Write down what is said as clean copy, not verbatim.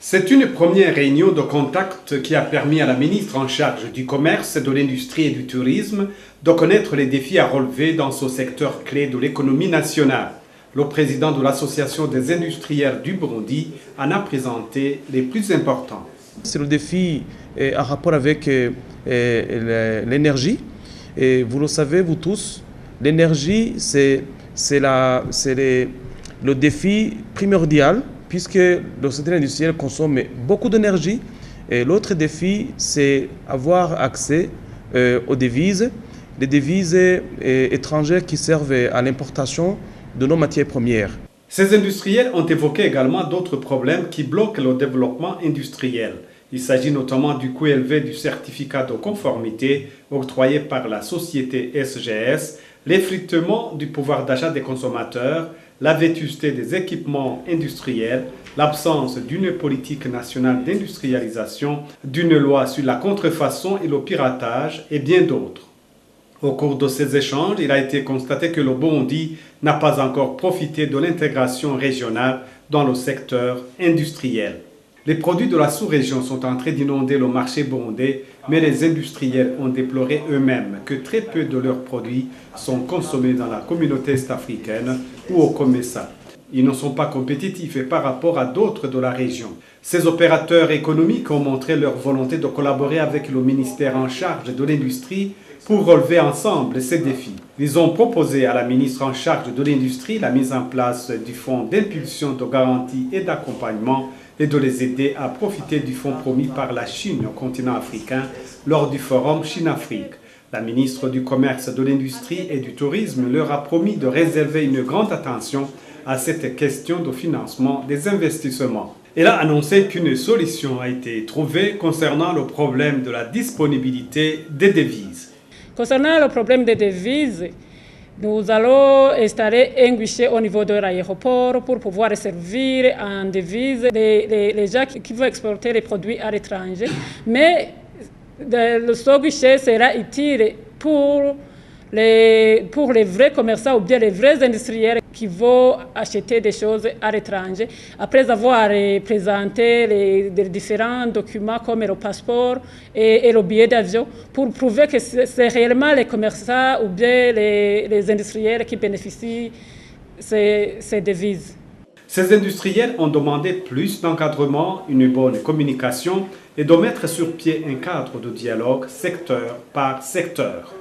C'est une première réunion de contact qui a permis à la ministre en charge du commerce, de l'industrie et du tourisme de connaître les défis à relever dans ce secteur clé de l'économie nationale. Le président de l'Association des industriels du Burundi en a présenté les plus importants. C'est le défi en rapport avec l'énergie. Et vous le savez, vous tous, l'énergie, c'est le défi primordial puisque le secteur industriel consomme beaucoup d'énergie. Et l'autre défi, c'est avoir accès aux devises, les devises étrangères qui servent à l'importation de nos matières premières. Ces industriels ont évoqué également d'autres problèmes qui bloquent le développement industriel. Il s'agit notamment du coût élevé du certificat de conformité octroyé par la société SGS, l'effritement du pouvoir d'achat des consommateurs, la vétusté des équipements industriels, l'absence d'une politique nationale d'industrialisation, d'une loi sur la contrefaçon et le piratage et bien d'autres. Au cours de ces échanges, il a été constaté que le Burundi n'a pas encore profité de l'intégration régionale dans le secteur industriel. Les produits de la sous-région sont en train d'inonder le marché burundais, mais les industriels ont déploré eux-mêmes que très peu de leurs produits sont consommés dans la communauté est-africaine ou au COMESA. Ils ne sont pas compétitifs par rapport à d'autres de la région. Ces opérateurs économiques ont montré leur volonté de collaborer avec le ministère en charge de l'industrie pour relever ensemble ces défis. Ils ont proposé à la ministre en charge de l'industrie la mise en place du fonds d'impulsion, de garantie et d'accompagnement et de les aider à profiter du fonds promis par la Chine au continent africain lors du forum Chine-Afrique. La ministre du Commerce, de l'Industrie et du Tourisme leur a promis de réserver une grande attention à cette question de financement des investissements. Elle a annoncé qu'une solution a été trouvée concernant le problème de la disponibilité des devises. Concernant le problème des devises, nous allons installer un guichet au niveau de l'aéroport pour pouvoir servir en devises les gens qui veulent exporter les produits à l'étranger. Mais ce guichet sera utile pour les vrais commerçants ou bien les vrais industriels qui vont acheter des choses à l'étranger. Après avoir présenté les différents documents comme le passeport et le billet d'avion pour prouver que c'est réellement les commerçants ou bien les industriels qui bénéficient de ces devises. Ces industriels ont demandé plus d'encadrement, une bonne communication et de mettre sur pied un cadre de dialogue secteur par secteur.